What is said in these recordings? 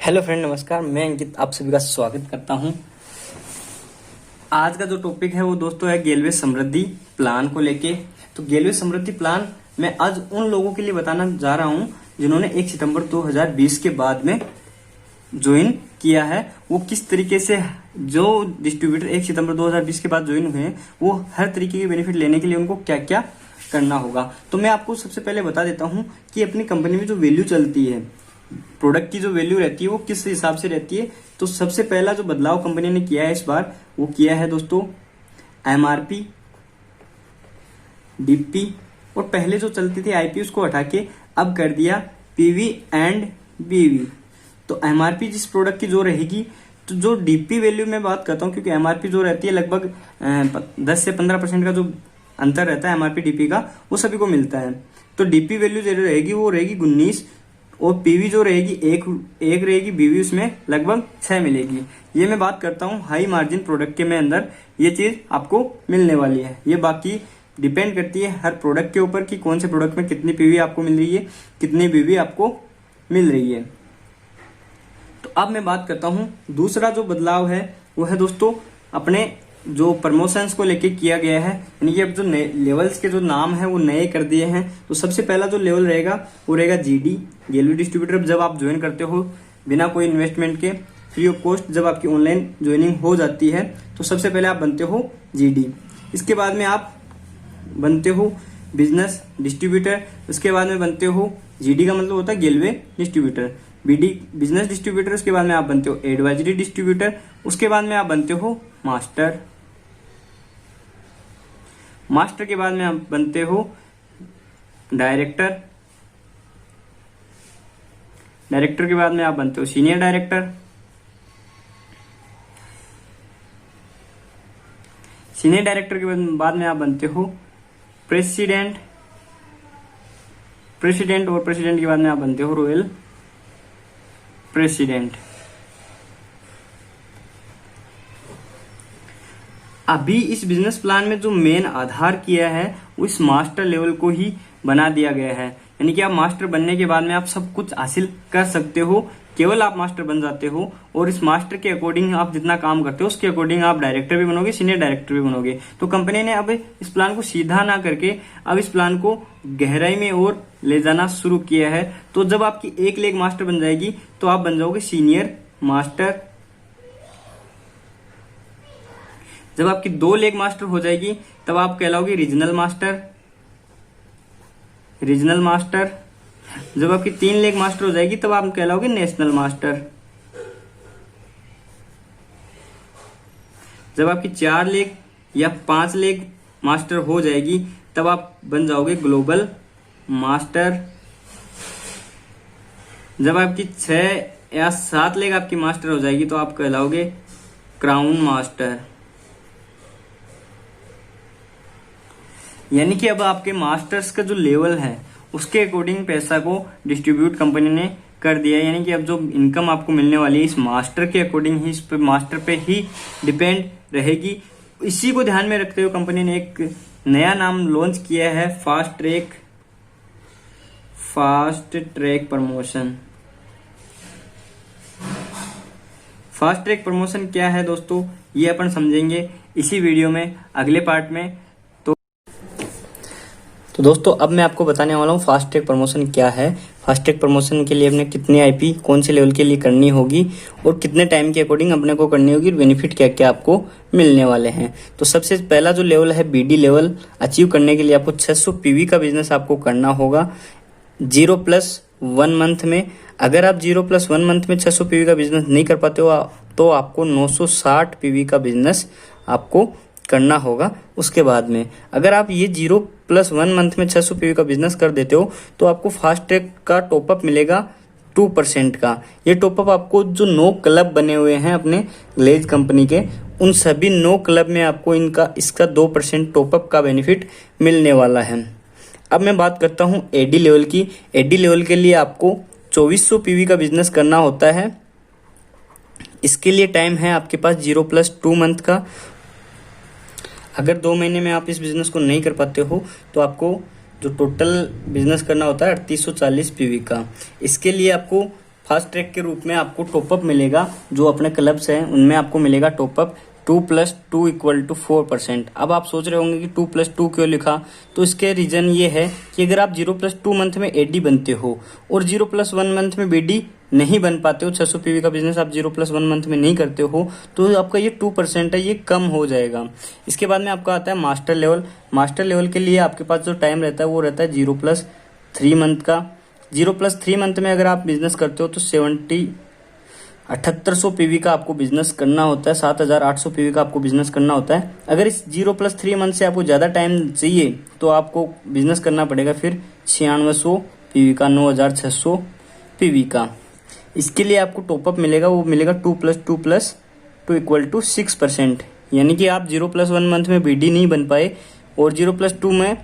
Hello friend, नमस्कार। मैं अंकित आप सभी का स्वागत करता हूं। आज का जो टॉपिक है वो दोस्तों है गेलवे समृद्धि प्लान को लेके। तो गेलवे समृद्धि प्लान मैं आज उन लोगों के लिए बताना जा रहा हूं जिन्होंने 1 सितंबर 2020 के बाद में ज्वाइन किया है। वो किस तरीके से, जो डिस्ट्रीब्यूटर 1 सितंबर 2020 के बाद ज्वाइन हुए हैं, वो हर तरीके के बेनिफिट लेने के लिए उनको क्या क्या करना होगा। तो मैं आपको सबसे पहले बता देता हूं कि अपनी कंपनी में जो वैल्यू चलती है, प्रोडक्ट की जो वैल्यू रहती है वो किस हिसाब से रहती है। तो सबसे पहला जो बदलाव कंपनी ने किया है इस बार, वो किया है दोस्तों एमआरपी, डीपी, और पहले जो चलती थी आईपी उसको हटा के अब कर दिया पीवी एंड बीवी। तो एमआरपी जिस प्रोडक्ट की जो रहेगी, तो जो डीपी वैल्यू में बात करता हूँ, क्योंकि एमआरपी जो रहती है लगभग 10 से 15% का जो अंतर रहता है एमआरपी डीपी का, वो सभी को मिलता है। तो डीपी वैल्यू जो रहेगी वो रहेगी 19, और पीवी जो रहेगी एक रहेगी, बीवी उसमें लगभग 6 मिलेगी। ये मैं बात करता हूँ हाई मार्जिन प्रोडक्ट के में अंदर ये चीज आपको मिलने वाली है। ये बाकी डिपेंड करती है हर प्रोडक्ट के ऊपर कि कौन से प्रोडक्ट में कितनी पीवी आपको मिल रही है, कितनी बीवी आपको मिल रही है। तो अब मैं बात करता हूँ दूसरा जो बदलाव है वो है दोस्तों अपने जो प्रमोशंस को लेके किया गया है, यानी कि अब जो नए लेवल्स के जो नाम है वो नए कर दिए हैं। तो सबसे पहला जो लेवल रहेगा वो रहेगा जीडी, गेलवे डिस्ट्रीब्यूटर। जब आप ज्वाइन करते हो बिना कोई इन्वेस्टमेंट के, फ्री ऑफ कॉस्ट, जब आपकी ऑनलाइन ज्वाइनिंग हो जाती है, तो सबसे पहले आप बनते हो जीडी। इसके बाद में आप बनते हो बिजनेस डिस्ट्रीब्यूटर। उसके बाद में बनते हो, जीडी का मतलब होता है गेलवे डिस्ट्रीब्यूटर, बीडी बिजनेस डिस्ट्रीब्यूटर। उसके बाद में आप बनते हो एडवाइजरी डिस्ट्रीब्यूटर। उसके बाद में आप बनते हो मास्टर। मास्टर के बाद में आप बनते हो डायरेक्टर। डायरेक्टर के बाद में आप बनते हो सीनियर डायरेक्टर। सीनियर डायरेक्टर के बाद में आप बनते हो प्रेसिडेंट। प्रेसिडेंट और प्रेसिडेंट के बाद में आप बनते हो रॉयल प्रेसिडेंट। अभी इस बिजनेस प्लान में जो मेन आधार किया है वो इस मास्टर लेवल को ही बना दिया गया है। यानी कि आप मास्टर बनने के बाद में आप सब कुछ हासिल कर सकते हो, केवल आप मास्टर बन जाते हो। और इस मास्टर के अकॉर्डिंग आप जितना काम करते हो उसके अकॉर्डिंग आप डायरेक्टर भी बनोगे, सीनियर डायरेक्टर भी बनोगे। तो कंपनी ने अब इस प्लान को सीधा ना करके अब इस प्लान को गहराई में और ले जाना शुरू किया है। तो जब आपकी एक लेग मास्टर बन जाएगी तो आप बन जाओगे सीनियर मास्टर। जब आपकी 2 लेग मास्टर हो जाएगी तब आप कहलाओगे रीजनल मास्टर। Regional master. जब आपकी 3 लेग मास्टर हो जाएगी तब आप कहलाओगे नेशनल मास्टर। जब आपकी 4 लेग या 5 लेग मास्टर हो जाएगी तब आप बन जाओगे ग्लोबल मास्टर। जब आपकी 6 या 7 लेग आपकी मास्टर हो जाएगी तो आप कहलाओगे क्राउन मास्टर। यानी कि अब आपके मास्टर्स का जो लेवल है उसके अकॉर्डिंग पैसा को डिस्ट्रीब्यूट कंपनी ने कर दिया है। यानी कि अब जो इनकम आपको मिलने वाली है इस मास्टर के अकॉर्डिंग ही, इस पे मास्टर पे ही डिपेंड रहेगी। इसी को ध्यान में रखते हुए कंपनी ने एक नया नाम लॉन्च किया है, fast track promotion. Fast track promotion क्या है दोस्तों, ये अपन समझेंगे इसी वीडियो में अगले पार्ट में। तो दोस्तों अब मैं आपको बताने वाला हूँ फास्ट ट्रैक प्रमोशन क्या है। फास्ट ट्रैक प्रमोशन के लिए अपने कितनी आईपी कौन से लेवल के लिए करनी होगी और कितने टाइम के अकॉर्डिंग अपने को करनी होगी, बेनिफिट क्या क्या आपको मिलने वाले हैं। तो सबसे पहला जो लेवल है बीडी लेवल अचीव करने के लिए आपको 600 पीवी का बिजनेस आपको करना होगा 0+1 मंथ में। अगर आप 0+1 मंथ में 600 पीवी का बिजनेस नहीं कर पाते हो तो आपको 960 पीवी का बिजनेस आपको करना होगा। उसके बाद में अगर आप ये 0+1 मंथ में 600 पीवी का बिजनेस कर देते हो तो आपको फास्ट ट्रैक का टॉपअप मिलेगा 2% का। ये टॉपअप आपको जो 9 क्लब बने हुए हैं अपने ग्लेज कंपनी के, उन सभी 9 क्लब में आपको इसका 2% टॉपअप का बेनिफिट मिलने वाला है। अब मैं बात करता हूँ एडी लेवल की। एडी लेवल के लिए आपको 2400 पीवी का बिजनेस करना होता है। इसके लिए टाइम है आपके पास 0+2 मंथ का। अगर 2 महीने में आप इस बिजनेस को नहीं कर पाते हो तो आपको जो टोटल बिजनेस करना होता है 3840 पीवी का। इसके लिए आपको फास्ट ट्रैक के रूप में आपको टॉपअप मिलेगा, जो अपने क्लब्स हैं उनमें आपको मिलेगा टॉपअप 2+2=4%। अब आप सोच रहे होंगे कि 2+2 क्यों लिखा, तो इसके रीजन ये है कि अगर आप 0+2 मंथ में एडी बनते हो और 0+1 मंथ में बीडी नहीं बन पाते हो, 600 पीवी का बिजनेस आप 0+1 मंथ में नहीं करते हो, तो आपका ये 2% है, ये कम हो जाएगा। इसके बाद में आपका आता है मास्टर लेवल। मास्टर लेवल के लिए आपके पास जो टाइम रहता है वो रहता है 0+3 मंथ का। 0+3 मंथ में अगर आप बिजनेस करते हो तो 7800 पीवी का आपको बिजनेस करना होता है, 7800 पीवी का आपको बिजनेस करना होता है। अगर इस 0+3 मंथ से आपको ज़्यादा टाइम चाहिए तो आपको बिजनेस करना पड़ेगा फिर 9600 पीवी का, 9600 पीवी का। इसके लिए आपको टॉपअप मिलेगा, वो मिलेगा 2+2+2=6%। यानी कि आप 0+1 मंथ में बीडी नहीं बन पाए और 0+2 में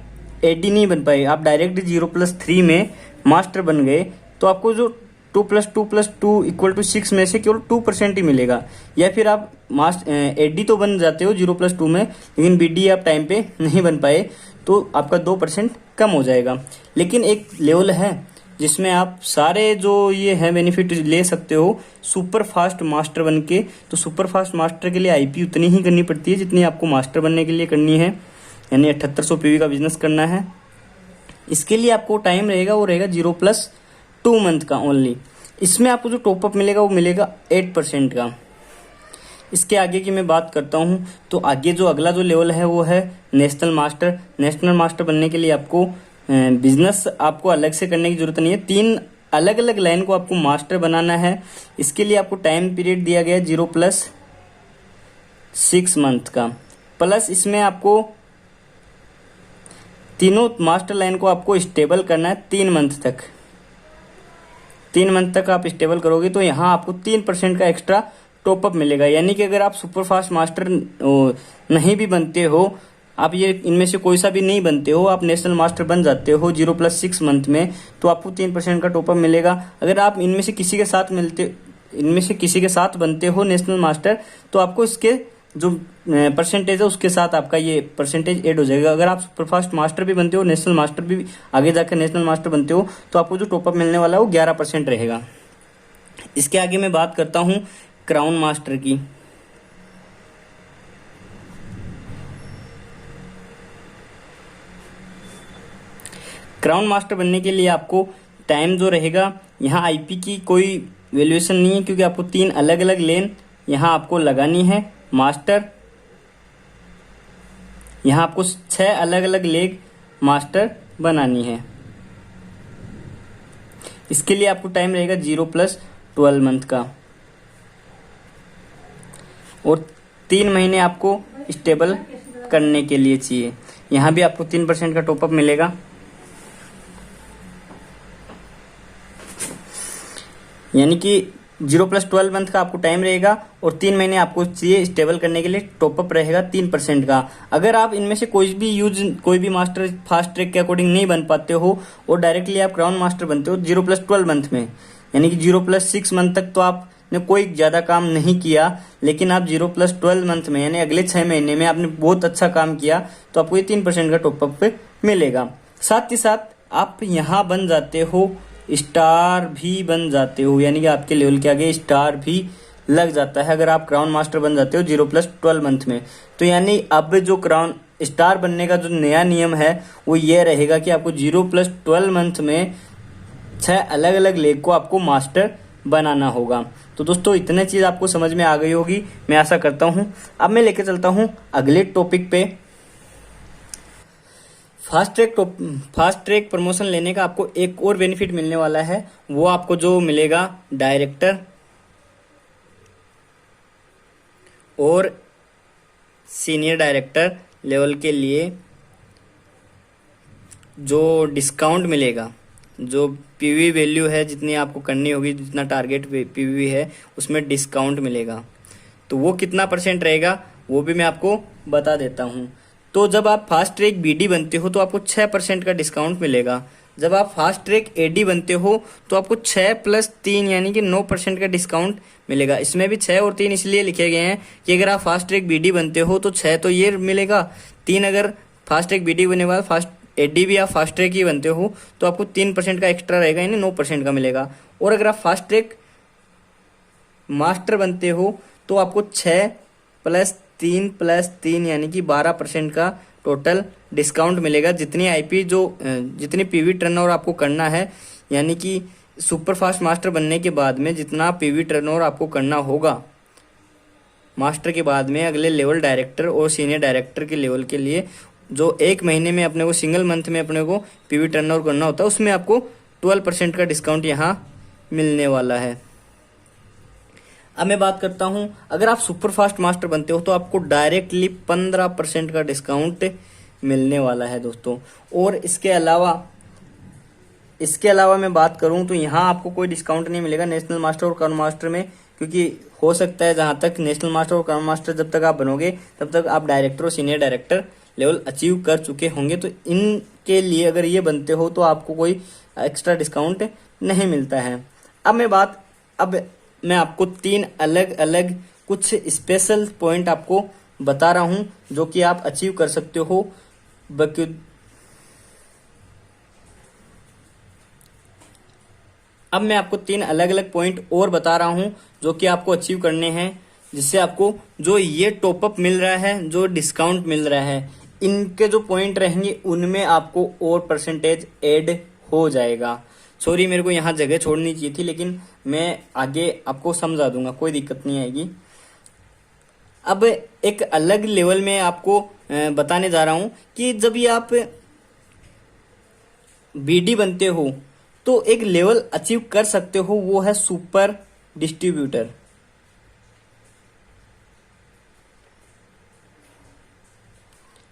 एडी नहीं बन पाए, आप डायरेक्ट 0+3 में मास्टर बन गए, तो आपको जो 2+2+2=6 में से केवल 2% ही मिलेगा। या फिर आप एडी तो बन जाते हो 0+2 में, लेकिन बीडी आप टाइम पे नहीं बन पाए तो आपका 2% कम हो जाएगा। लेकिन एक लेवल है जिसमें आप सारे जो ये है बेनिफिट ले सकते हो सुपर फास्ट मास्टर बन के। तो सुपर फास्ट मास्टर के लिए आईपी उतनी ही करनी पड़ती है जितनी आपको मास्टर बनने के लिए करनी है, यानी 7800 पीवी का बिजनेस करना है। इसके लिए आपको टाइम रहेगा, वो रहेगा 0+2 मंथ का ओनली। इसमें आपको जो टॉपअप मिलेगा वो मिलेगा 8% का। इसके आगे की मैं बात करता हूँ तो आगे जो अगला जो लेवल है वो है नेशनल मास्टर। नेशनल मास्टर बनने के लिए आपको बिजनेस आपको अलग से करने की जरूरत नहीं है, 3 अलग अलग लाइन को आपको मास्टर बनाना है। इसके लिए आपको टाइम पीरियड दिया गया है 0+6 मंथ का, प्लस इसमें आपको तीनों मास्टर लाइन को आपको स्टेबल करना है 3 मंथ तक। 3 मंथ तक आप स्टेबल करोगे तो यहाँ आपको 3% का एक्स्ट्रा टॉपअप मिलेगा। यानी कि अगर आप सुपरफास्ट मास्टर नहीं भी बनते हो, आप ये इनमें से कोई सा भी नहीं बनते हो, आप नेशनल मास्टर बन जाते हो 0+6 मंथ में, तो आपको 3% का टॉपअप मिलेगा। अगर आप इनमें से किसी के साथ बनते हो नेशनल मास्टर, तो आपको इसके जो परसेंटेज है उसके साथ आपका ये परसेंटेज ऐड हो जाएगा। अगर आप सुपरफास्ट मास्टर भी बनते हो, नेशनल मास्टर भी आगे जाकर नेशनल मास्टर बनते हो, तो आपको जो टॉपअप मिलने वाला है वो 11% रहेगा। इसके आगे मैं बात करता हूँ क्राउन मास्टर की। क्राउन मास्टर बनने के लिए आपको टाइम जो रहेगा, यहाँ आईपी की कोई वैल्यूएशन नहीं है क्योंकि आपको 3 अलग अलग लेन यहाँ आपको लगानी है मास्टर। यहाँ आपको 6 अलग अलग लेग मास्टर बनानी है। इसके लिए आपको टाइम रहेगा 0+12 मंथ का और 3 महीने आपको स्टेबल करने के लिए चाहिए। यहाँ भी आपको 3% का टॉपअप मिलेगा। यानी कि 0+12 मंथ का आपको टाइम रहेगा और 3 महीने आपको चाहिए स्टेबल करने के लिए, टॉपअप रहेगा 3% का। अगर आप इनमें से कोई भी मास्टर फास्ट ट्रैक के अकॉर्डिंग नहीं बन पाते हो और डायरेक्टली आप क्राउन मास्टर बनते हो 0+12 मंथ में, यानी कि 0+6 मंथ तक तो आपने कोई ज़्यादा काम नहीं किया, लेकिन आप 0+12 मंथ में यानी अगले 6 महीने में आपने बहुत अच्छा काम किया, तो आपको ये 3% का टॉपअप मिलेगा। साथ ही साथ आप यहाँ बन जाते हो, स्टार भी बन जाते हो, यानी कि आपके लेवल के आगे स्टार भी लग जाता है अगर आप क्राउन मास्टर बन जाते हो 0+12 मंथ में। तो यानी अब जो क्राउन स्टार बनने का जो नया नियम है वो ये रहेगा कि आपको 0+12 मंथ में 6 अलग अलग लेग को आपको मास्टर बनाना होगा। तो दोस्तों इतने चीज आपको समझ में आ गई होगी, मैं आशा करता हूँ। अब मैं लेके चलता हूँ अगले टॉपिक पे। फास्ट ट्रैक प्रमोशन लेने का आपको एक और बेनिफिट मिलने वाला है, वो आपको जो मिलेगा डायरेक्टर और सीनियर डायरेक्टर लेवल के लिए जो डिस्काउंट मिलेगा, जो पीवी वैल्यू है जितनी आपको करनी होगी, जितना टारगेट पीवी है उसमें डिस्काउंट मिलेगा। तो वो कितना % रहेगा वो भी मैं आपको बता देता हूँ। तो जब आप फास्ट ट्रैक बीडी बनते हो तो आपको 6% का डिस्काउंट मिलेगा। जब आप फास्ट ट्रैक एडी बनते हो तो आपको 6+3 यानी कि 9% का डिस्काउंट मिलेगा। इसमें भी 6 और 3 इसलिए लिखे गए हैं कि अगर आप फास्ट ट्रैक बीडी बनते हो तो 6 तो ये मिलेगा, 3 अगर फास्ट ट्रैक बीडी बनने के बाद एडीबी आप फास्ट ट्रैक ही बनते हो तो आपको 3% का एक्स्ट्रा रहेगा, यानी 9% का मिलेगा। और अगर आप फास्ट ट्रैक मास्टर बनते हो तो आपको 6 + 3 + 3 यानी कि 12% का टोटल डिस्काउंट मिलेगा। जितनी पीवी टर्नओवर आपको करना है, यानी कि सुपर फास्ट मास्टर बनने के बाद में जितना पीवी टर्नओवर आपको करना होगा मास्टर के बाद में अगले लेवल डायरेक्टर और सीनियर डायरेक्टर के लेवल के लिए, जो 1 महीने में अपने को सिंगल मंथ में अपने को पीवी टर्नओवर करना होता है, उसमें आपको 12% का डिस्काउंट यहाँ मिलने वाला है। अब मैं बात करता हूं, अगर आप सुपर फास्ट मास्टर बनते हो तो आपको डायरेक्टली 15% का डिस्काउंट मिलने वाला है दोस्तों। और इसके अलावा मैं बात करूं तो यहाँ आपको कोई डिस्काउंट नहीं मिलेगा नेशनल मास्टर और कर्न मास्टर में, क्योंकि हो सकता है जहां तक नेशनल मास्टर और कर्न मास्टर जब तक आप बनोगे तब तक आप डायरेक्टर और सीनियर डायरेक्टर लेवल अचीव कर चुके होंगे, तो इनके लिए अगर ये बनते हो तो आपको कोई एक्स्ट्रा डिस्काउंट नहीं मिलता है। अब मैं आपको 3 अलग अलग कुछ स्पेशल पॉइंट आपको बता रहा हूं जो कि आप अचीव कर सकते हो। अब मैं आपको 3 अलग अलग पॉइंट और बता रहा हूं जो कि आपको अचीव करने हैं, जिससे आपको जो ये टॉपअप मिल रहा है, जो डिस्काउंट मिल रहा है, इनके जो पॉइंट रहेंगे उनमें आपको और परसेंटेज ऐड हो जाएगा। सॉरी, मेरे को यहाँ जगह छोड़नी चाहिए थी, लेकिन मैं आगे आपको समझा दूंगा, कोई दिक्कत नहीं आएगी। अब एक अलग लेवल में आपको बताने जा रहा हूं कि जब ये आप बीडी बनते हो तो एक लेवल अचीव कर सकते हो, वो है super distributor.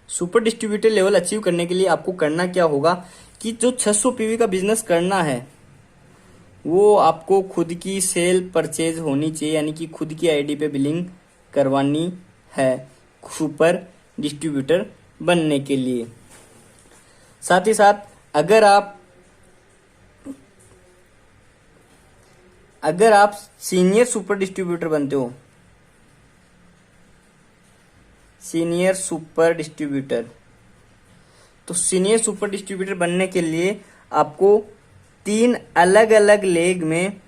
Super distributor level achieve करने के लिए आपको करना क्या होगा कि जो 600 पीवी का बिजनेस करना है वो आपको खुद की सेल परचेज होनी चाहिए, यानी कि खुद की आईडी पे बिलिंग करवानी है सुपर डिस्ट्रीब्यूटर बनने के लिए। साथ ही साथ अगर आप सीनियर सुपर डिस्ट्रीब्यूटर बनते हो, सीनियर सुपर डिस्ट्रीब्यूटर, तो सीनियर सुपर डिस्ट्रीब्यूटर बनने के लिए आपको 3 अलग अलग लेग में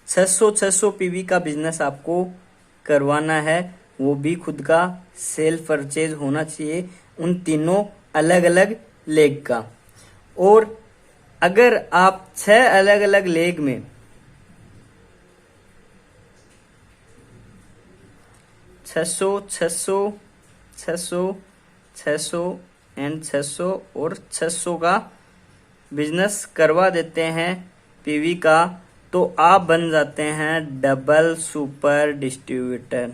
600 पीवी का बिजनेस आपको करवाना है, वो भी खुद का सेल्फ परचेज होना चाहिए उन तीनों अलग अलग लेग का। और अगर आप 6 अलग अलग लेग में 600, 600, 600, 600 एंड 600 और 600 का बिजनेस करवा देते हैं पीवी का, तो आप बन जाते हैं डबल सुपर डिस्ट्रीब्यूटर।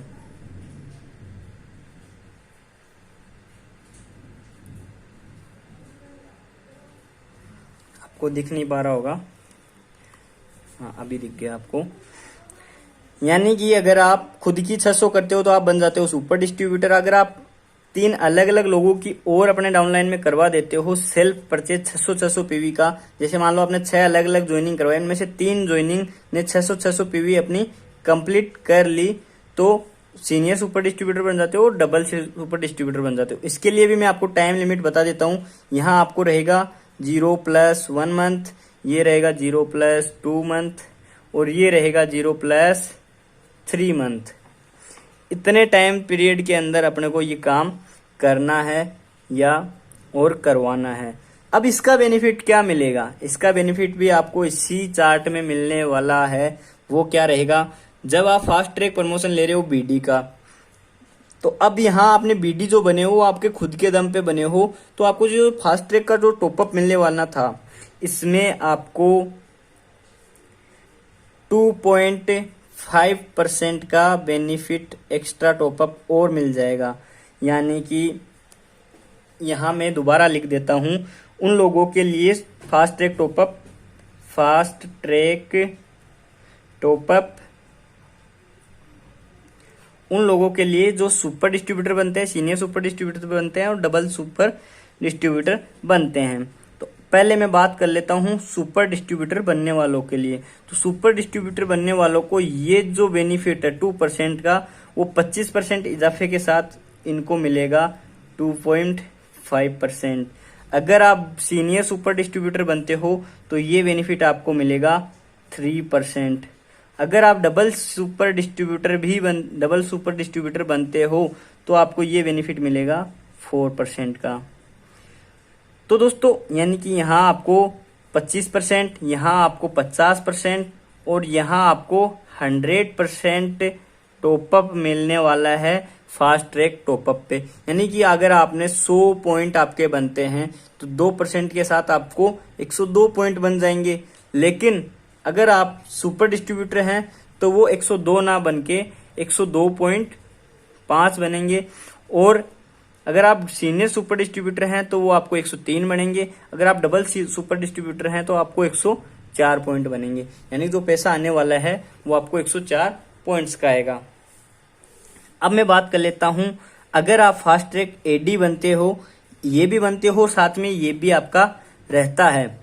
आपको दिख नहीं पा रहा होगा, हाँ अभी दिख गया आपको। यानी कि अगर आप खुद की 600 करते हो तो आप बन जाते हो सुपर डिस्ट्रीब्यूटर। अगर आप 3 अलग अलग लोगों की और अपने डाउनलाइन में करवा देते हो सेल्फ परचेज 600 पीवी का, जैसे मान लो आपने 6 अलग अलग ज्वाइनिंग करवाई, इनमें से 3 ज्वाइनिंग ने 600 पीवी अपनी कंप्लीट कर ली, तो सीनियर सुपर डिस्ट्रीब्यूटर बन जाते हो और डबल सुपर डिस्ट्रीब्यूटर बन जाते हो। इसके लिए भी मैं आपको टाइम लिमिट बता देता हूँ। यहाँ आपको रहेगा 0+1 मंथ, ये रहेगा 0+2 मंथ और ये रहेगा 0+3 मंथ। इतने टाइम पीरियड के अंदर अपने को ये काम करना है या और करवाना है। अब इसका बेनिफिट क्या मिलेगा, इसका बेनिफिट भी आपको इसी चार्ट में मिलने वाला है। वो क्या रहेगा, जब आप फास्ट ट्रैक प्रमोशन ले रहे हो बीडी का, तो अब यहाँ आपने बीडी जो बने हो आपके खुद के दम पे बने हो, तो आपको जो फास्ट ट्रैक का जो टॉपअप मिलने वाला था, इसमें आपको 2.5% का बेनिफिट एक्स्ट्रा टॉपअप और मिल जाएगा। यानी कि यहाँ मैं दोबारा लिख देता हूँ, उन लोगों के लिए फास्ट ट्रैक टॉपअप उन लोगों के लिए जो सुपर डिस्ट्रीब्यूटर बनते हैं, सीनियर सुपर डिस्ट्रीब्यूटर बनते हैं और डबल सुपर डिस्ट्रीब्यूटर बनते हैं। तो पहले मैं बात कर लेता हूं सुपर डिस्ट्रीब्यूटर बनने वालों के लिए। तो सुपर डिस्ट्रीब्यूटर बनने वालों को ये जो बेनिफिट है 2% का, वो 25% इजाफे के साथ इनको मिलेगा 2.5 5%। अगर आप सीनियर सुपर डिस्ट्रीब्यूटर बनते हो तो ये बेनिफिट आपको मिलेगा 3%। अगर आप डबल सुपर डिस्ट्रीब्यूटर बनते हो तो आपको ये बेनिफिट मिलेगा 4% का। तो दोस्तों यानी कि यहाँ आपको 25%, यहाँ आपको 50% और यहाँ आपको 100% टॉपअप मिलने वाला है फास्ट ट्रैक टॉपअप पे। यानी कि अगर आपने 100 पॉइंट आपके बनते हैं तो 2% के साथ आपको 102 पॉइंट बन जाएंगे। लेकिन अगर आप सुपर डिस्ट्रीब्यूटर हैं तो वो 102 ना बन के 102.5 बनेंगे। और अगर आप सीनियर सुपर डिस्ट्रीब्यूटर हैं तो वो आपको 103 बनेंगे। अगर आप डबल सुपर डिस्ट्रीब्यूटर हैं तो आपको 104 पॉइंट बनेंगे। यानी जो पैसा आने वाला है वो आपको 104 पॉइंट्स का आएगा। अब मैं बात कर लेता हूं, अगर आप फास्ट ट्रैक एडी बनते हो, ये भी बनते हो, साथ में ये भी आपका रहता है,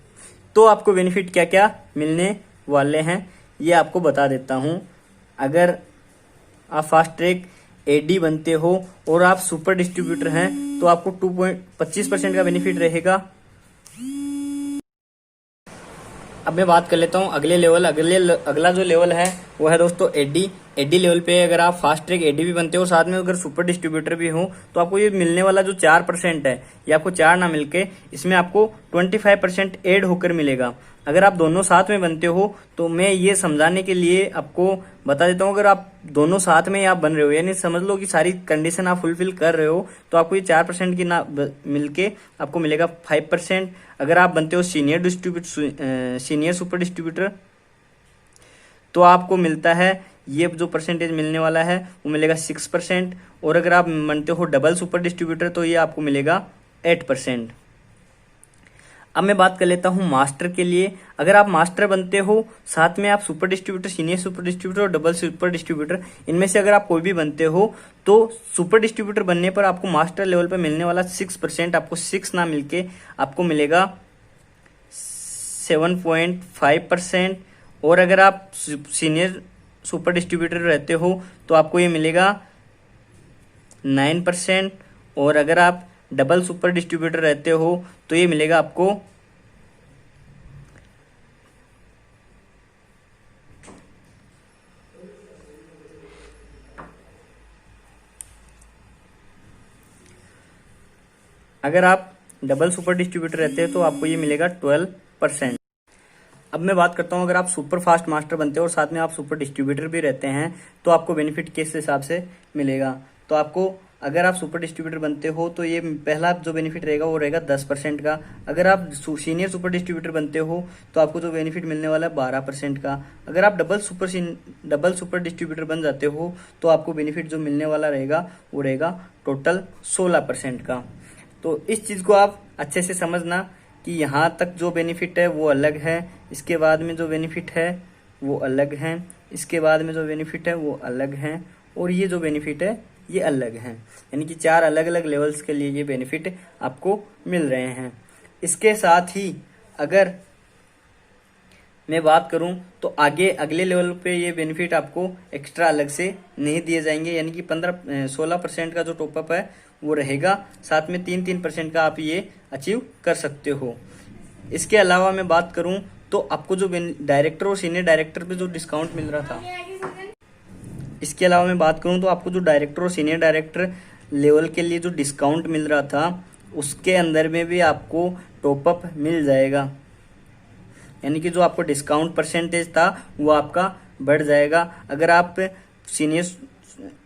तो आपको बेनिफिट क्या क्या मिलने वाले हैं ये आपको बता देता हूं। अगर आप फास्ट ट्रैक एडी बनते हो और आप सुपर डिस्ट्रीब्यूटर हैं तो आपको 25% का बेनिफिट रहेगा। अब मैं बात कर लेता हूं अगले लेवल। अगला जो लेवल है वो है दोस्तों एडी लेवल पे अगर आप फास्ट ट्रैक एडी भी बनते हो, साथ में अगर सुपर डिस्ट्रीब्यूटर भी हो, तो आपको ये मिलने वाला जो 4% है, ये आपको 4 ना मिलके इसमें आपको 25% ऐड होकर मिलेगा। अगर आप दोनों साथ में बनते हो तो मैं ये समझाने के लिए आपको बता देता हूँ, अगर आप दोनों साथ में आप बन रहे हो, यानी समझ लो कि सारी कंडीशन आप फुलफिल कर रहे हो, तो आपको ये 4% की ना मिलके आपको मिलेगा 5%। अगर आप बनते हो सीनियर सुपर डिस्ट्रीब्यूटर तो आपको मिलता है, ये जो परसेंटेज मिलने वाला है वो मिलेगा 6%। और अगर आप बनते हो डबल सुपर डिस्ट्रीब्यूटर तो ये आपको मिलेगा 8%। अब मैं बात कर लेता हूं मास्टर के लिए। अगर आप मास्टर बनते हो, साथ में आप super distributor, senior super distributor और डबल सुपर डिस्ट्रीब्यूटर, इनमें से अगर आप कोई भी बनते हो तो सुपर डिस्ट्रीब्यूटर बनने पर आपको मास्टर लेवल पर मिलने वाला 6%, आपको 6 ना मिलके आपको मिलेगा 7.5%। और अगर आप सीनियर सुपर डिस्ट्रीब्यूटर रहते हो तो आपको ये मिलेगा 9%। और अगर आप डबल सुपर डिस्ट्रीब्यूटर रहते हो तो ये मिलेगा आपको 12%। अब मैं बात करता हूं, अगर आप सुपर फास्ट मास्टर बनते हो और साथ में आप सुपर डिस्ट्रीब्यूटर भी रहते हैं तो आपको बेनिफिट किस हिसाब से मिलेगा। तो आपको अगर आप सुपर डिस्ट्रीब्यूटर बनते हो तो ये पहला जो बेनिफिट रहेगा वो रहेगा 10% का। अगर आप सीनियर सुपर डिस्ट्रीब्यूटर बनते हो तो आपको जो बेनिफिट मिलने वाला है 12% का। अगर आप डबल सुपर डिस्ट्रीब्यूटर बन जाते हो तो आपको बेनिफिट जो मिलने वाला रहेगा वो रहेगा टोटल 16% का। तो इस चीज को आप अच्छे से समझना कि यहाँ तक जो बेनिफिट है वो अलग है, इसके बाद में जो बेनिफिट है वो अलग है, इसके बाद में जो बेनिफिट है वो अलग है, और ये जो बेनिफिट है ये अलग है। यानी कि 4 अलग अलग लेवल्स के लिए ये बेनिफिट आपको मिल रहे हैं। इसके साथ ही अगर मैं बात करूं तो आगे अगले लेवल पे ये बेनिफिट आपको एक्स्ट्रा अलग से नहीं दिए जाएंगे। यानी कि 16% का जो टॉपअप है वो रहेगा, साथ में 3% का आप ये अचीव कर सकते हो। इसके अलावा मैं बात करूं तो आपको जो डायरेक्टर और सीनियर डायरेक्टर पे जो डिस्काउंट मिल रहा था, इसके अलावा मैं बात करूं तो आपको जो डायरेक्टर और सीनियर डायरेक्टर लेवल के लिए जो डिस्काउंट मिल रहा था उसके अंदर में भी आपको टॉपअप मिल जाएगा। यानी कि जो आपको डिस्काउंट परसेंटेज था वो आपका बढ़ जाएगा। अगर आप सीनियर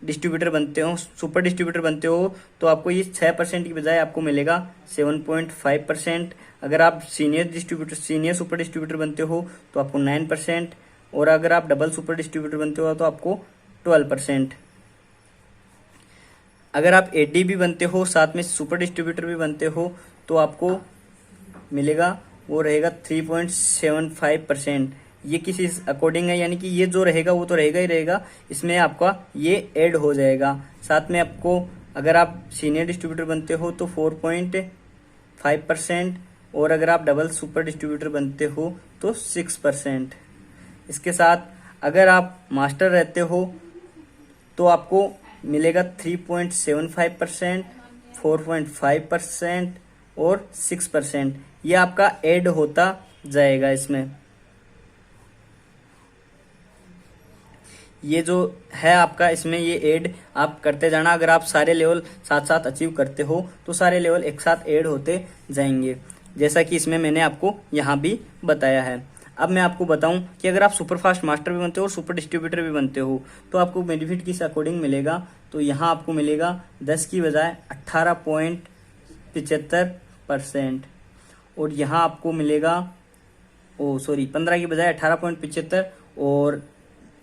डिस्ट्रीब्यूटर बनते हो, सुपर डिस्ट्रीब्यूटर बनते हो तो आपको ये 6% की बजाय आपको मिलेगा 7.5%। अगर आप सीनियर सुपर डिस्ट्रीब्यूटर बनते हो तो आपको 9%। और अगर आप डबल सुपर डिस्ट्रीब्यूटर बनते हो तो आपको 12%। अगर आप एडी भी बनते हो, साथ में सुपर डिस्ट्रीब्यूटर भी बनते हो तो आपको मिलेगा वो रहेगा 3.75%। ये किसी अकॉर्डिंग है, यानी कि ये जो रहेगा वो तो रहेगा ही रहेगा, इसमें आपका ये ऐड हो जाएगा। साथ में आपको अगर आप सीनियर डिस्ट्रीब्यूटर बनते हो तो 4.5%। और अगर आप डबल सुपर डिस्ट्रीब्यूटर बनते हो तो 6%। इसके साथ अगर आप मास्टर रहते हो तो आपको मिलेगा 3.75%, 4.5% और 6%, ये आपका ऐड होता जाएगा इसमें। ये जो है आपका इसमें ये ऐड आप करते जाना। अगर आप सारे लेवल साथ साथ अचीव करते हो तो सारे लेवल एक साथ ऐड होते जाएंगे, जैसा कि इसमें मैंने आपको यहाँ भी बताया है। अब मैं आपको बताऊं कि अगर आप सुपर फास्ट मास्टर भी बनते हो और सुपर डिस्ट्रीब्यूटर भी बनते हो तो आपको बेनिफिट किस अकॉर्डिंग मिलेगा। तो यहाँ आपको मिलेगा 10 की बजाय 18.75%, और यहाँ आपको मिलेगा 15 की बजाय 18.75, और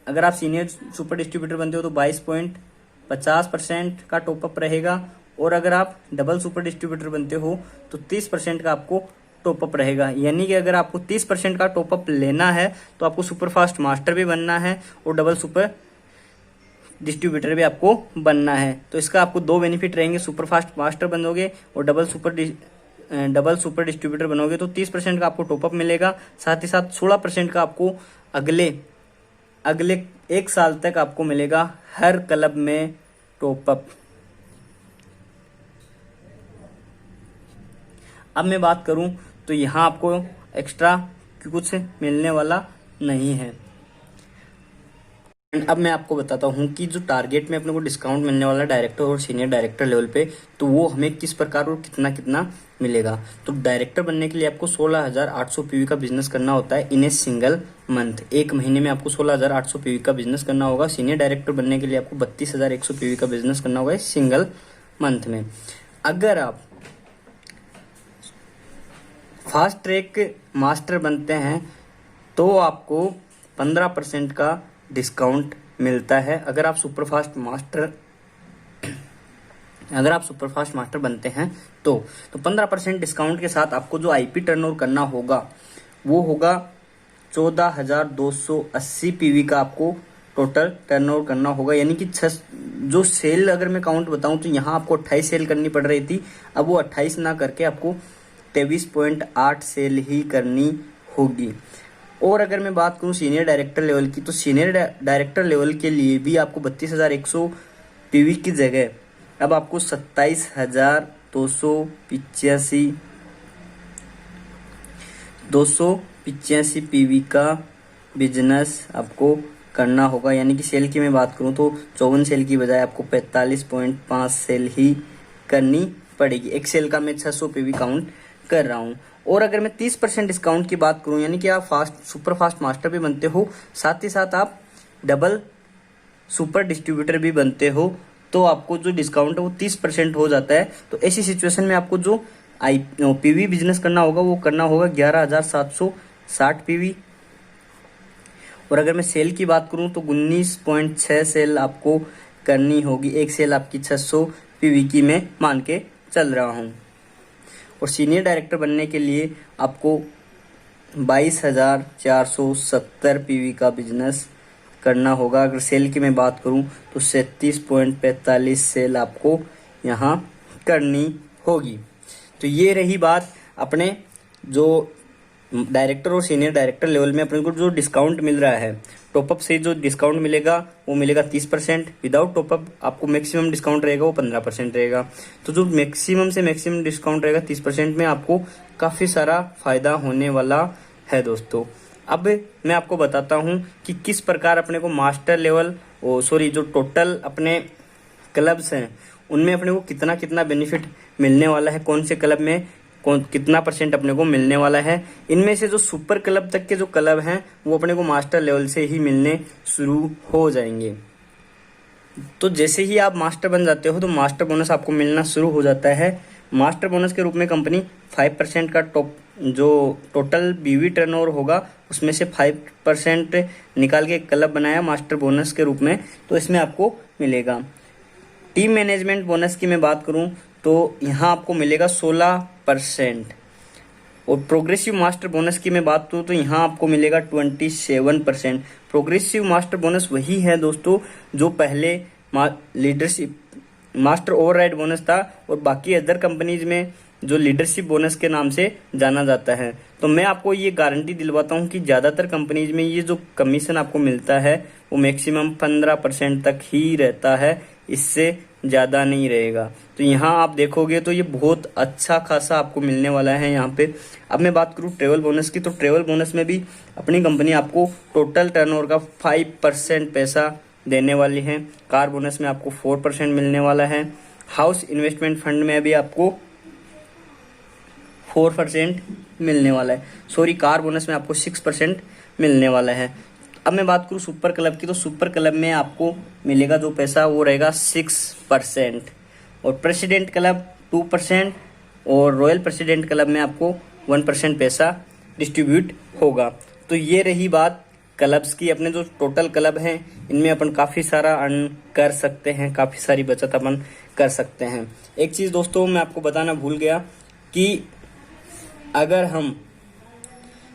अगर आप सीनियर सुपर डिस्ट्रीब्यूटर बनते हो तो 22.50% का टॉपअप रहेगा, और अगर आप डबल सुपर डिस्ट्रीब्यूटर बनते हो तो 30% का आपको टॉपअप रहेगा। यानी कि अगर आपको 30% का टॉपअप लेना है तो आपको सुपर फास्ट मास्टर भी बनना है और डबल सुपर डिस्ट्रीब्यूटर भी आपको बनना है। तो इसका आपको दो बेनिफिट रहेंगे, सुपर फास्ट मास्टर बनोगे और डबल सुपर डिस्ट्रीब्यूटर बनोगे तो 30% का आपको टॉपअप मिलेगा, साथ ही साथ 16% का आपको अगले 1 साल तक आपको मिलेगा हर क्लब में टॉपअप। अब मैं बात करूं तो यहाँ आपको एक्स्ट्रा कुछ मिलने वाला नहीं है। अब मैं आपको बताता हूँ कि जो टारगेट में अपने को डिस्काउंट मिलने वाला डायरेक्टर और सीनियर डायरेक्टर लेवल पे, तो वो हमें किस प्रकार और कितना कितना मिलेगा। तो डायरेक्टर बनने के लिए आपको 16,800 पीवी का बिजनेस करना होता है इन ए सिंगल मंथ। एक महीने में आपको 16,800 पीवी का बिजनेस करना होगा। सीनियर डायरेक्टर बनने के लिए आपको 32,100 पीवी का बिजनेस करना होगा सिंगल मंथ में। अगर आप फास्ट ट्रैक मास्टर बनते हैं तो आपको 15% का डिस्काउंट मिलता है। अगर आप सुपर फास्ट मास्टर बनते हैं तो 15% डिस्काउंट के साथ आपको जो आईपी टर्नओवर करना होगा वो होगा 14,280 पीवी का आपको टोटल टर्नओवर करना होगा। यानी कि जो सेल अगर मैं काउंट बताऊं तो यहाँ आपको 28 सेल करनी पड़ रही थी, अब वो 28 ना करके आपको 23.8 सेल ही करनी होगी। और अगर मैं बात करूं सीनियर डायरेक्टर लेवल की, तो सीनियर डायरेक्टर लेवल के लिए भी आपको 32,100 पीवी की जगह अब आपको 27,285 पीवी का बिजनेस आपको करना होगा। यानी कि सेल की मैं बात करूं तो 54 सेल की बजाय आपको 45.5 सेल ही करनी पड़ेगी। एक सेल का मैं 600 पीवी काउंट कर रहा हूं। और अगर मैं 30% डिस्काउंट की बात करूं, यानी कि आप सुपर फास्ट मास्टर भी बनते हो, साथ ही साथ आप डबल सुपर डिस्ट्रीब्यूटर भी बनते हो, तो आपको जो डिस्काउंट है वो 30% हो जाता है। तो ऐसी सिचुएशन में आपको जो पीवी बिजनेस करना होगा वो करना होगा 11,760 पीवी। और अगर मैं सेल की बात करूं तो 19.6 सेल आपको करनी होगी। एक सेल आपकी 600 पीवी की मैं मान के चल रहा हूं। और सीनियर डायरेक्टर बनने के लिए आपको 22,470 पीवी का बिजनेस करना होगा। अगर सेल की मैं बात करूं तो 37.45 सेल आपको यहाँ करनी होगी। तो ये रही बात अपने जो डायरेक्टर और सीनियर डायरेक्टर लेवल में अपने को जो डिस्काउंट मिल रहा है। टॉपअप से जो डिस्काउंट मिलेगा वो मिलेगा 30%, विदाउट टॉपअप आपको मैक्सिमम डिस्काउंट रहेगा वो 15% रहेगा। तो जो मैक्सिमम से मैक्सिमम डिस्काउंट रहेगा 30% में आपको काफ़ी सारा फायदा होने वाला है दोस्तों। अब मैं आपको बताता हूँ कि किस प्रकार अपने को मास्टर लेवल जो टोटल अपने क्लब्स हैं उनमें अपने को कितना कितना बेनिफिट मिलने वाला है, कौन से क्लब में कितना % अपने को मिलने वाला है। इनमें से जो सुपर क्लब तक के जो क्लब हैं वो अपने को मास्टर लेवल से ही मिलने शुरू हो जाएंगे। तो जैसे ही आप मास्टर बन जाते हो तो मास्टर बोनस आपको मिलना शुरू हो जाता है। मास्टर बोनस के रूप में कंपनी 5% का जो टोटल बीवी टर्नओवर होगा उसमें से 5% निकाल के क्लब बनाया मास्टर बोनस के रूप में, तो इसमें आपको मिलेगा। टीम मैनेजमेंट बोनस की मैं बात करूं तो यहाँ आपको मिलेगा 16%। और प्रोग्रेसिव मास्टर बोनस की मैं बात करूं तो यहाँ आपको मिलेगा 27%। प्रोग्रेसिव मास्टर बोनस वही है दोस्तों जो पहले लीडरशिप मास्टर ओवरराइड बोनस था और बाकी अदर कंपनीज में जो लीडरशिप बोनस के नाम से जाना जाता है। तो मैं आपको ये गारंटी दिलवाता हूँ कि ज़्यादातर कंपनीज में ये जो कमीशन आपको मिलता है वो मैक्सिमम 15% तक ही रहता है, इससे ज़्यादा नहीं रहेगा। तो यहाँ आप देखोगे तो ये बहुत अच्छा खासा आपको मिलने वाला है यहाँ पे। अब मैं बात करूँ ट्रेवल बोनस की, तो ट्रेवल बोनस में भी अपनी कंपनी आपको टोटल टर्नओवर का 5% पैसा देने वाली है। कार बोनस में आपको 4% मिलने वाला है। हाउस इन्वेस्टमेंट फंड में भी आपको 4% मिलने वाला है। सॉरी, कार बोनस में आपको 6% मिलने वाला है। अब मैं बात करूँ सुपर क्लब की, तो सुपर क्लब में आपको मिलेगा जो पैसा वो रहेगा 6%, और प्रेसिडेंट क्लब 2%, और रॉयल प्रेसिडेंट क्लब में आपको 1% पैसा डिस्ट्रीब्यूट होगा। तो ये रही बात क्लब्स की। अपने जो टोटल क्लब हैं इनमें अपन काफ़ी सारा अर्न कर सकते हैं, काफ़ी सारी बचत अपन कर सकते हैं। एक चीज़ दोस्तों मैं आपको बताना भूल गया कि अगर हम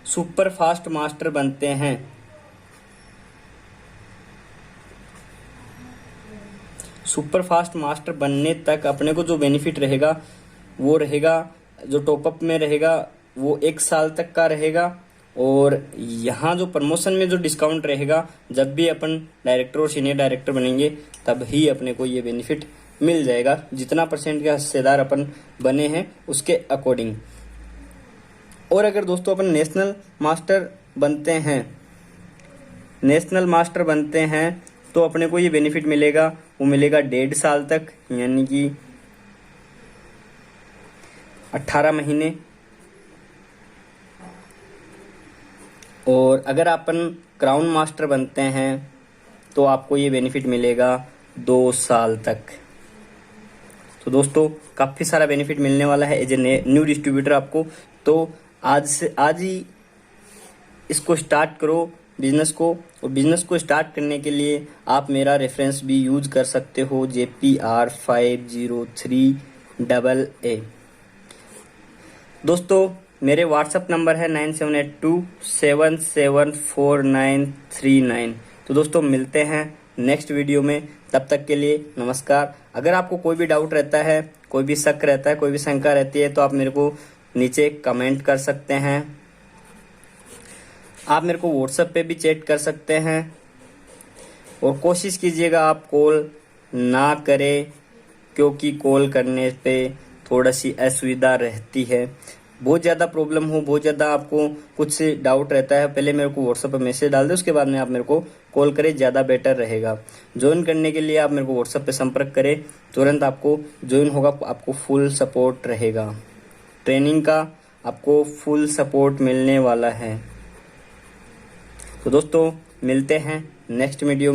सुपर फास्ट मास्टर बनते हैं, सुपर फास्ट मास्टर बनने तक अपने को जो बेनिफिट रहेगा वो रहेगा, जो टॉपअप में रहेगा वो 1 साल तक का रहेगा। और यहाँ जो प्रमोशन में जो डिस्काउंट रहेगा, जब भी अपन डायरेक्टर और सीनियर डायरेक्टर बनेंगे तब ही अपने को ये बेनिफिट मिल जाएगा, जितना परसेंट का हिस्सेदार अपन बने हैं उसके अकॉर्डिंग। और अगर दोस्तों अपन नेशनल मास्टर बनते हैं तो अपने को ये बेनिफिट मिलेगा, वो मिलेगा 1.5 साल तक, यानी कि 18 महीने। और अगर अपन क्राउन मास्टर बनते हैं तो आपको ये बेनिफिट मिलेगा 2 साल तक। तो दोस्तों काफ़ी सारा बेनिफिट मिलने वाला है एज ए न्यू डिस्ट्रीब्यूटर आपको। तो आज ही इसको स्टार्ट करो बिजनेस को। और बिजनेस को स्टार्ट करने के लिए आप मेरा रेफरेंस भी यूज कर सकते हो, JPR503AA। दोस्तों मेरे व्हाट्सअप नंबर है 9782774939। तो दोस्तों मिलते हैं नेक्स्ट वीडियो में, तब तक के लिए नमस्कार। अगर आपको कोई भी डाउट रहता है, कोई भी शक रहता है, कोई भी शंका रहती है, तो आप मेरे को नीचे कमेंट कर सकते हैं। आप मेरे को व्हाट्सएप पे भी चैट कर सकते हैं। और कोशिश कीजिएगा आप कॉल ना करें, क्योंकि कॉल करने पे थोड़ा सी असुविधा रहती है। बहुत ज़्यादा प्रॉब्लम हो, बहुत ज़्यादा आपको कुछ डाउट रहता है, पहले मेरे को व्हाट्सएप पे मैसेज डाल दें, उसके बाद में आप मेरे को कॉल करें, ज़्यादा बेटर रहेगा। ज्वाइन करने के लिए आप मेरे को व्हाट्सएप पे संपर्क करें, तुरंत आपको ज्वाइन होगा, आपको फुल सपोर्ट रहेगा। ट्रेनिंग का आपको फुल सपोर्ट मिलने वाला है। तो दोस्तों मिलते हैं नेक्स्ट वीडियो में।